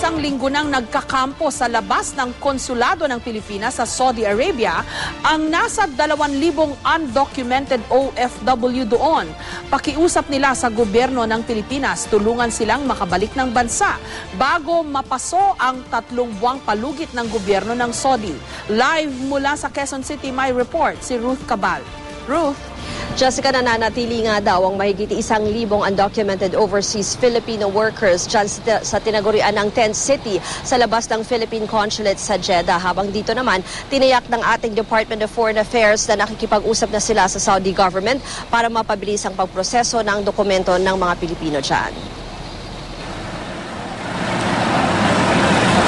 isang linggo nang nagkakampo sa labas ng konsulado ng Pilipinas sa Saudi Arabia ang nasa 2,000 undocumented OFW doon. Pakiusap nila sa gobyerno ng Pilipinas, tulungan silang makabalik ng bansa bago mapaso ang 3 buwang palugit ng gobyerno ng Saudi. Live mula sa Quezon City, may report si Ruth Cabal. Ruth? Jessica, nananatili nga daw ang mahigit 1,000 undocumented overseas Filipino workers dyan sa tinagurian ng Tent City sa labas ng Philippine Consulate sa Jeddah. Habang dito naman, tinayak ng ating Department of Foreign Affairs na nakikipag-usap na sila sa Saudi government para mapabilis ang pagproseso ng dokumento ng mga Pilipino dyan.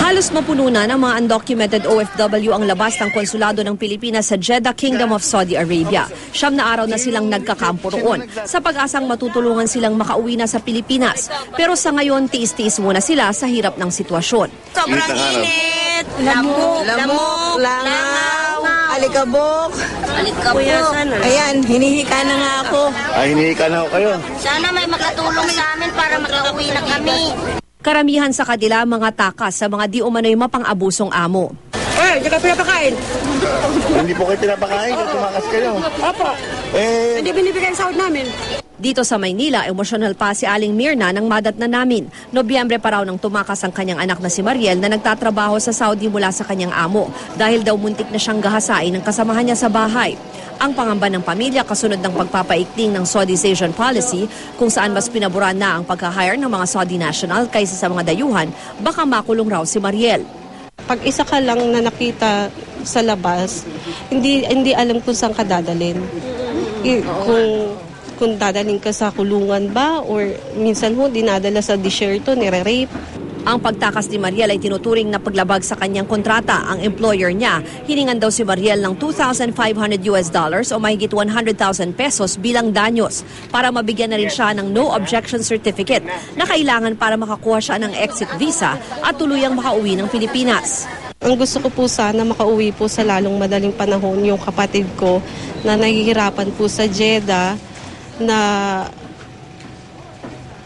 Halos mapuno na ng mga undocumented OFW ang labas ng konsulado ng Pilipinas sa Jeddah, Kingdom of Saudi Arabia. 9 na araw na silang nagkakampo roon sa pag-asang matutulungan silang makauwi na sa Pilipinas. Pero sa ngayon, tiis-tiis muna sila sa hirap ng sitwasyon. Sobrang init, lamok, langaw, alikabok. Ayan, hinihika na nga ako. Hinihika na ako kayo. Sana may makatulong sa amin para makauwi na kami. Karamihan sa kanila mga takas sa mga di umano'y mapang-abusong amo. Hindi ka pinapakain. Hindi po kayo pinapakain, tumakas kayo. Opo. Hindi binibigay ang sahod namin. Dito sa Maynila, emosyonal pa si Aling Mirna nang madatnan namin. Nobyembre pa raw nang tumakas ang kanyang anak na si Mariel na nagtatrabaho sa Saudi mula sa kanyang amo dahil daw muntik na siyang gahasain ng kasamahan niya sa bahay. Ang pangamba ng pamilya kasunod ng pagpapaikting ng Saudi's Asian policy kung saan mas pinaboran na ang pagka-hire ng mga Saudi national kaysa sa mga dayuhan, baka makulong raw si Mariel. Pag isa ka lang na nakita sa labas, hindi alam kung saan ka dadalhin. Kung dadalhin ka sa kulungan ba or minsan dinadala sa disyerto, nire-rape. Ang pagtakas ni Mariel ay tinuturing na paglabag sa kanyang kontrata. Ang employer niya, hiningan daw si Mariel ng $2,500 o mahigit 100,000 pesos bilang danyos para mabigyan na rin siya ng no objection certificate na kailangan para makakuha siya ng exit visa at tuluyang makauwi ng Pilipinas. Ang gusto ko po sana makauwi po sa lalong madaling panahon yung kapatid ko na nahihirapan po sa Jeddah na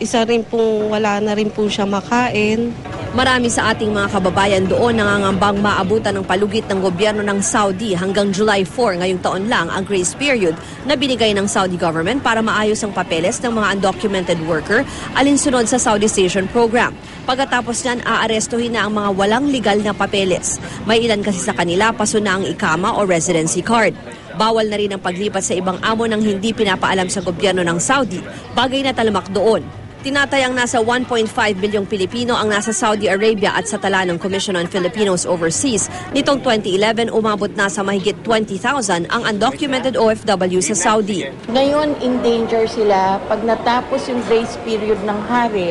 isa rin pong wala na rin po siya makain. Marami sa ating mga kababayan doon nangangambang maabutan ng palugit ng gobyerno ng Saudi hanggang July 4 ngayong taon lang ang grace period na binigay ng Saudi government para maayos ang papeles ng mga undocumented worker alinsunod sa Southeast Asian Program. Pagkatapos niyan, aarestuhin na ang mga walang legal na papeles. May ilan kasi sa kanila paso na ang ikama o residency card. Bawal na rin ang paglipat sa ibang amo nang hindi pinapaalam sa gobyerno ng Saudi, bagay na talamak doon. Tinatayang nasa 1.5 bilyong Pilipino ang nasa Saudi Arabia at sa tala ng Commission on Filipinos Overseas. Nitong 2011, umabot na sa mahigit 20,000 ang undocumented OFW sa Saudi. Ngayon, in danger sila. Pag natapos yung grace period ng hari,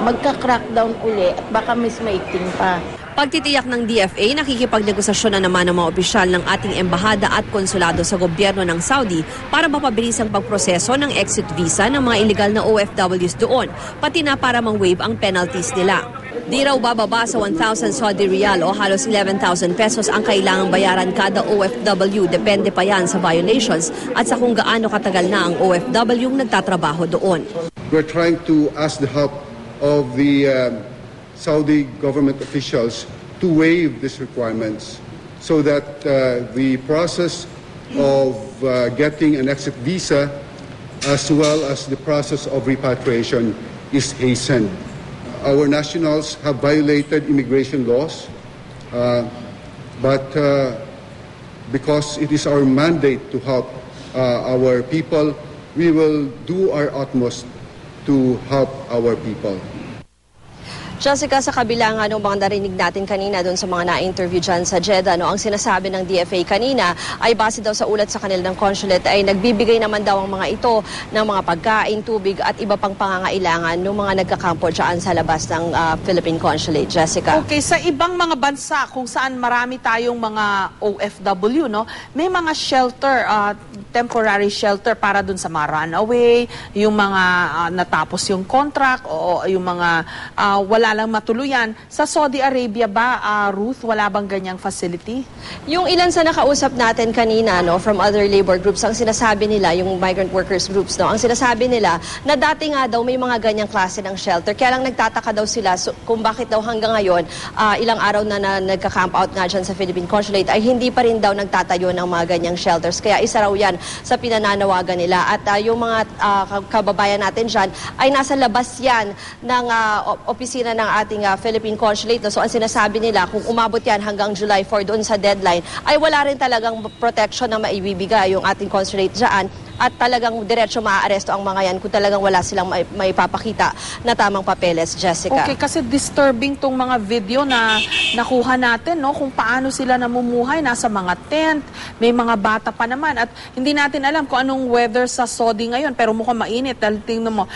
magka-crackdown uli at baka mas maikting pa. Pagtitiyak ng DFA, nakikipagnegosasyon na naman ang mga opisyal ng ating embahada at konsulado sa gobyerno ng Saudi para mapabilis ang pagproseso ng exit visa ng mga illegal na OFWs doon, pati na para mang-waive ang penalties nila. Di raw bababa sa 1,000 Saudi Riyal o halos 11,000 pesos ang kailangang bayaran kada OFW. Depende pa yan sa violations at sa kung gaano katagal na ang OFW nagtatrabaho doon. We're trying to ask the help of the Saudi government officials to waive these requirements so that the process of getting an exit visa as well as the process of repatriation is hastened. Our nationals have violated immigration laws, but because it is our mandate to help our people, we will do our utmost to help our people. Jessica, sa kabila nga nung mga narinig natin kanina doon sa mga na-interview dyan sa Jeddah, ang sinasabi ng DFA kanina ay base daw sa ulat sa kanila ng consulate ay nagbibigay naman daw ang mga ito ng mga pagkain, tubig at iba pang pangangailangan ng mga nagkakampo dyan sa labas ng Philippine Consulate. Jessica. Okay, sa ibang mga bansa kung saan marami tayong mga OFW, no, may mga shelter temporary shelter para dun sa mga runaway, yung mga natapos yung contract o yung mga wala lang matuluyan. Sa Saudi Arabia ba, Ruth, wala bang ganyang facility? Yung ilan sa nakausap natin kanina, no, from other labor groups, ang sinasabi nila, yung migrant workers groups, no, ang sinasabi nila na dati nga daw may mga ganyang klase ng shelter. Kaya lang nagtataka daw sila kung bakit daw hanggang ngayon, ilang araw na nagka-camp out nga dyan sa Philippine Consulate, ay hindi pa rin daw nagtatayo ng mga ganyang shelters. Kaya isa raw yan sa pinananawagan nila. At yung mga kababayan natin dyan ay nasa labas yan ng opisina ng ating Philippine Consulate. No? So ang sinasabi nila, kung umabot yan hanggang July 4 doon sa deadline, ay wala rin talagang protection na maibibigay yung ating consulate dyan. At talagang diretso maaaresto ang mga yan kung talagang wala silang maipapakita na tamang papeles, Jessica. Okay, kasi disturbing tong mga video na nakuha natin, no? Kung paano sila namumuhay, nasa mga tent, may mga bata pa naman. At hindi natin alam kung anong weather sa Saudi ngayon, pero mukhang mainit. Dahil tingnan mo,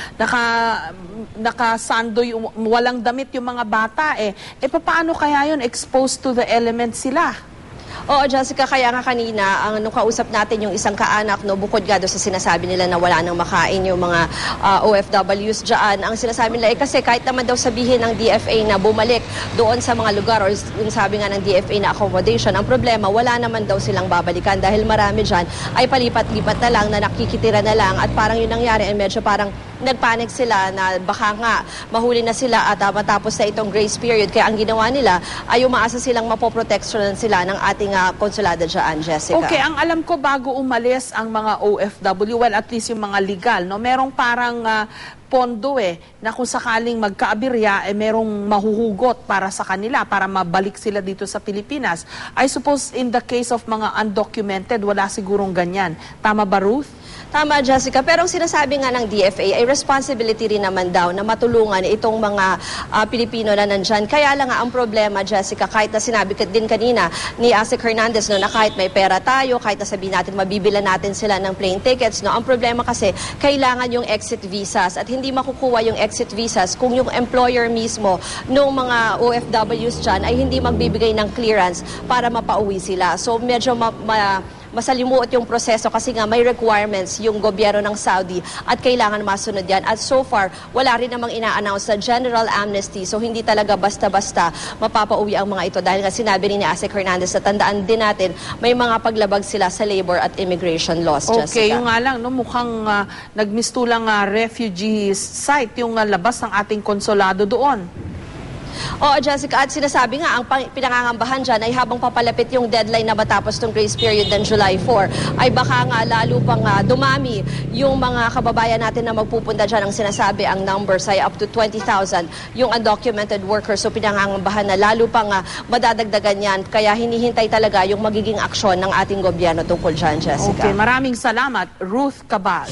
nakasandoy, walang damit yung mga bata eh. Paano kaya yun? Exposed to the elements sila? Oo, Jessica, kaya nga kanina, nung kausap natin yung isang kaanak, no, bukod nga doon sa sinasabi nila na wala nang makain yung mga OFWs dyan, ang sinasabi nila, kasi kahit naman daw sabihin ng DFA na bumalik doon sa mga lugar or yung sabi nga ng DFA na accommodation, ang problema, wala naman daw silang babalikan dahil marami dyan ay palipat-lipat na lang, na nakikitira na lang at parang yun nangyari, medyo parang nagpanic sila na baka nga mahuli na sila at matapos na itong grace period. Kaya ang ginawa nila ay umaasa silang mapoproteksyonan sila ng ating konsulado dyan, Jessica. Okay, ang alam ko bago umalis ang mga OFW, well, at least yung mga legal, no, merong parang pondo na kung sakaling magkaabirya, merong mahuhugot para sa kanila, para mabalik sila dito sa Pilipinas. I suppose in the case of mga undocumented, wala sigurong ganyan. Tama ba, Ruth? Tama, Jessica. Pero ang sinasabi nga ng DFA ay responsibility rin naman daw na matulungan itong mga Pilipino na nandyan. Kaya lang nga ang problema, Jessica, kahit na sinabi din kanina ni Asik Hernandez, no, na kahit may pera tayo, kahit na sabihin natin mabibila natin sila ng plane tickets, no, ang problema kasi kailangan yung exit visas at hindi makukuha yung exit visas kung yung employer mismo ng mga OFWs dyan ay hindi magbibigay ng clearance para mapauwi sila. So medyo masalimuot yung proseso kasi nga may requirements yung gobyerno ng Saudi at kailangan masunod yan. At so far, wala rin namang ina-announce na general amnesty. So hindi talaga basta-basta mapapauwi ang mga ito. Dahil nga sinabi ni Asik Hernandez na tandaan din natin, may mga paglabag sila sa labor at immigration laws, Jessica. Okay, yung nga lang, no, mukhang nagmistulang refugee site yung labas ng ating konsulado doon. Oo, Jessica, at sinasabi nga, ang pinangangambahan dyan ay habang papalapit yung deadline na matapos ng grace period ng July 4, ay baka nga lalo pang dumami yung mga kababayan natin na magpupunta dyan. Ang sinasabi, ang numbers ay up to 20,000 yung undocumented workers. So pinangangambahan na lalo pang madadagdagan yan. Kaya hinihintay talaga yung magiging aksyon ng ating gobyerno tungkol dyan, Jessica. Okay, maraming salamat, Ruth Cabal.